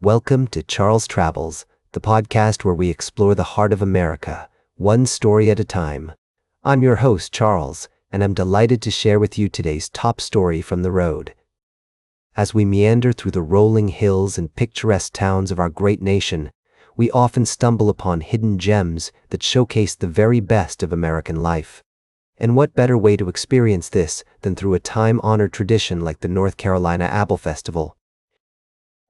Welcome to Charles Travels, the podcast where we explore the heart of America, one story at a time. I'm your host, Charles, and I'm delighted to share with you today's top story from the road. As we meander through the rolling hills and picturesque towns of our great nation, we often stumble upon hidden gems that showcase the very best of American life. And what better way to experience this than through a time-honored tradition like the North Carolina Apple Festival?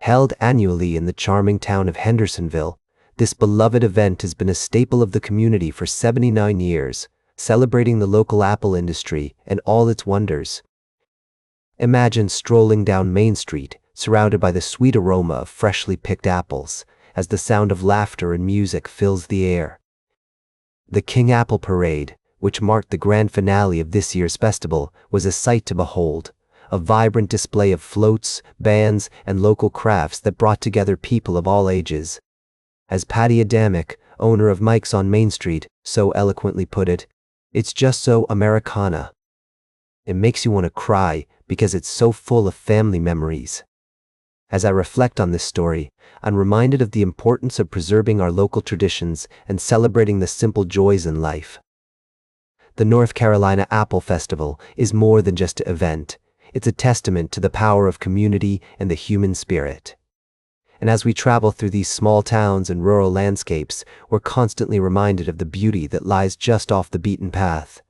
Held annually in the charming town of Hendersonville, this beloved event has been a staple of the community for 79 years, celebrating the local apple industry and all its wonders. Imagine strolling down Main Street, surrounded by the sweet aroma of freshly picked apples, as the sound of laughter and music fills the air. The King Apple Parade, which marked the grand finale of this year's festival, was a sight to behold. A vibrant display of floats, bands, and local crafts that brought together people of all ages. As Patty Adamick, owner of Mike's on Main Street, so eloquently put it, "It's just so Americana." It makes you want to cry because it's so full of family memories. As I reflect on this story, I'm reminded of the importance of preserving our local traditions and celebrating the simple joys in life. The North Carolina Apple Festival is more than just an event. It's a testament to the power of community and the human spirit. And as we travel through these small towns and rural landscapes, we're constantly reminded of the beauty that lies just off the beaten path.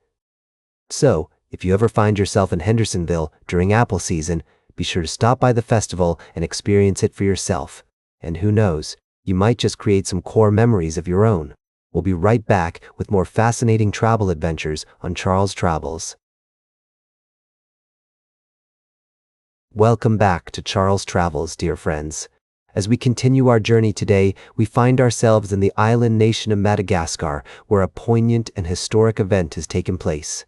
So, if you ever find yourself in Hendersonville during apple season, be sure to stop by the festival and experience it for yourself. And who knows, you might just create some core memories of your own. We'll be right back with more fascinating travel adventures on Charles Travels. Welcome back to Charles Travels, dear friends. As we continue our journey today, we find ourselves in the island nation of Madagascar, where a poignant and historic event has taken place.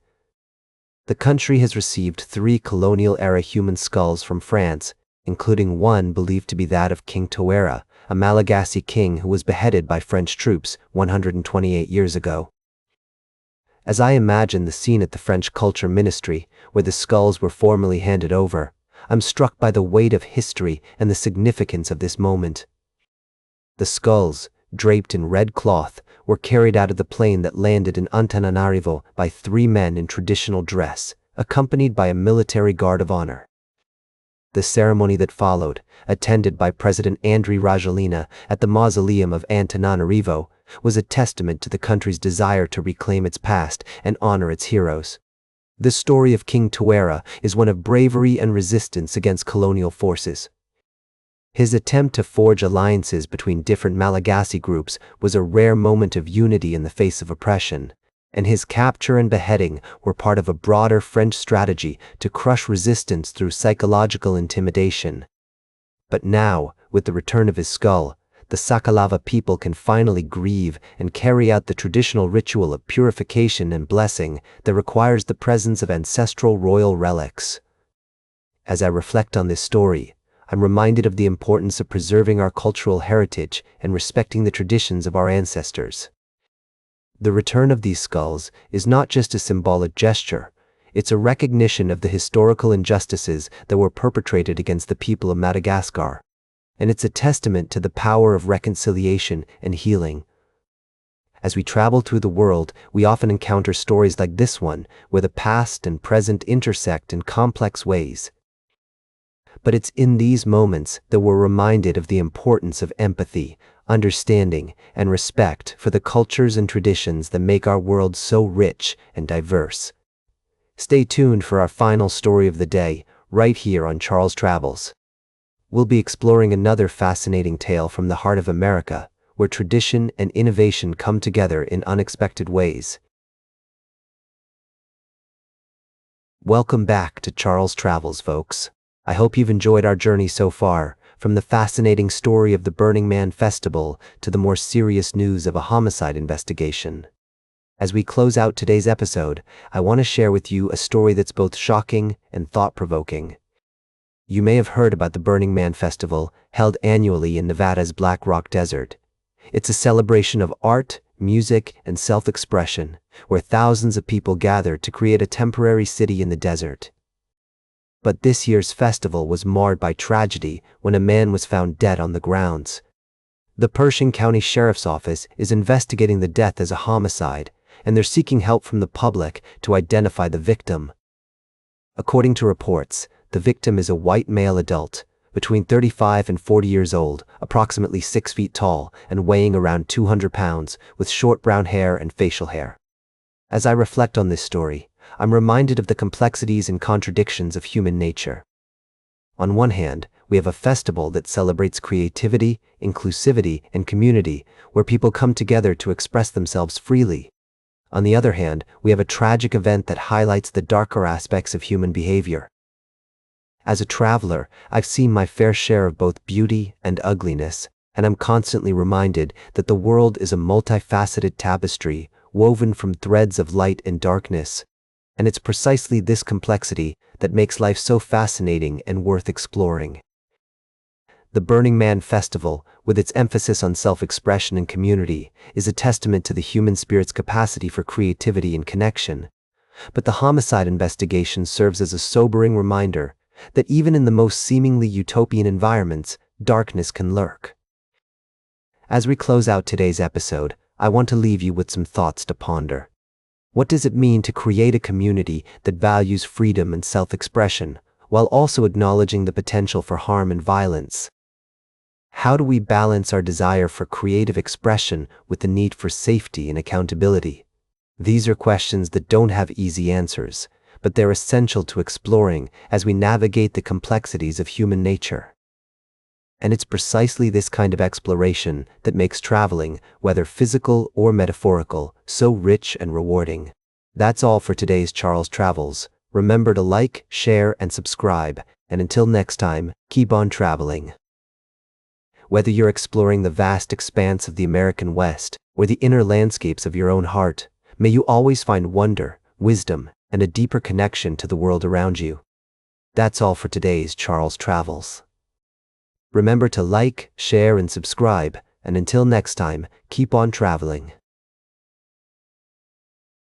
The country has received 3 colonial-era human skulls from France, including one believed to be that of King Tawera, a Malagasy king who was beheaded by French troops 128 years ago. As I imagine the scene at the French Culture Ministry, where the skulls were formally handed over, I'm struck by the weight of history and the significance of this moment. The skulls, draped in red cloth, were carried out of the plane that landed in Antananarivo by 3 men in traditional dress, accompanied by a military guard of honor. The ceremony that followed, attended by President Andry Rajoelina at the mausoleum of Antananarivo, was a testament to the country's desire to reclaim its past and honor its heroes. The story of King Tawera is one of bravery and resistance against colonial forces. His attempt to forge alliances between different Malagasy groups was a rare moment of unity in the face of oppression, and his capture and beheading were part of a broader French strategy to crush resistance through psychological intimidation. But now, with the return of his skull, the Sakalava people can finally grieve and carry out the traditional ritual of purification and blessing that requires the presence of ancestral royal relics. As I reflect on this story, I'm reminded of the importance of preserving our cultural heritage and respecting the traditions of our ancestors. The return of these skulls is not just a symbolic gesture, it's a recognition of the historical injustices that were perpetrated against the people of Madagascar. And it's a testament to the power of reconciliation and healing. As we travel through the world, we often encounter stories like this one, where the past and present intersect in complex ways. But it's in these moments that we're reminded of the importance of empathy, understanding, and respect for the cultures and traditions that make our world so rich and diverse. Stay tuned for our final story of the day, right here on Charles Travels. We'll be exploring another fascinating tale from the heart of America, where tradition and innovation come together in unexpected ways. Welcome back to Charles Travels, folks. I hope you've enjoyed our journey so far, from the fascinating story of the Burning Man Festival to the more serious news of a homicide investigation. As we close out today's episode, I want to share with you a story that's both shocking and thought-provoking. You may have heard about the Burning Man Festival, held annually in Nevada's Black Rock Desert. It's a celebration of art, music, and self-expression, where thousands of people gather to create a temporary city in the desert. But this year's festival was marred by tragedy when a man was found dead on the grounds. The Pershing County Sheriff's Office is investigating the death as a homicide, and they're seeking help from the public to identify the victim. According to reports, the victim is a white male adult, between 35 and 40 years old, approximately 6 feet tall, and weighing around 200 pounds, with short brown hair and facial hair. As I reflect on this story, I'm reminded of the complexities and contradictions of human nature. On one hand, we have a festival that celebrates creativity, inclusivity, and community, where people come together to express themselves freely. On the other hand, we have a tragic event that highlights the darker aspects of human behavior. As a traveler, I've seen my fair share of both beauty and ugliness, and I'm constantly reminded that the world is a multifaceted tapestry woven from threads of light and darkness. And it's precisely this complexity that makes life so fascinating and worth exploring. The Burning Man Festival, with its emphasis on self-expression and community, is a testament to the human spirit's capacity for creativity and connection. But the homicide investigation serves as a sobering reminder that even in the most seemingly utopian environments, darkness can lurk. As we close out today's episode, I want to leave you with some thoughts to ponder. What does it mean to create a community that values freedom and self-expression, while also acknowledging the potential for harm and violence? How do we balance our desire for creative expression with the need for safety and accountability? These are questions that don't have easy answers, but they're essential to exploring as we navigate the complexities of human nature. And it's precisely this kind of exploration that makes traveling, whether physical or metaphorical, so rich and rewarding. That's all for today's Charles Travels. Remember to like, share, and subscribe, and until next time, keep on traveling. Whether you're exploring the vast expanse of the American West or the inner landscapes of your own heart, may you always find wonder, wisdom, and a deeper connection to the world around you. That's all for today's Charles Travels. Remember to like, share, and subscribe, and until next time, keep on traveling.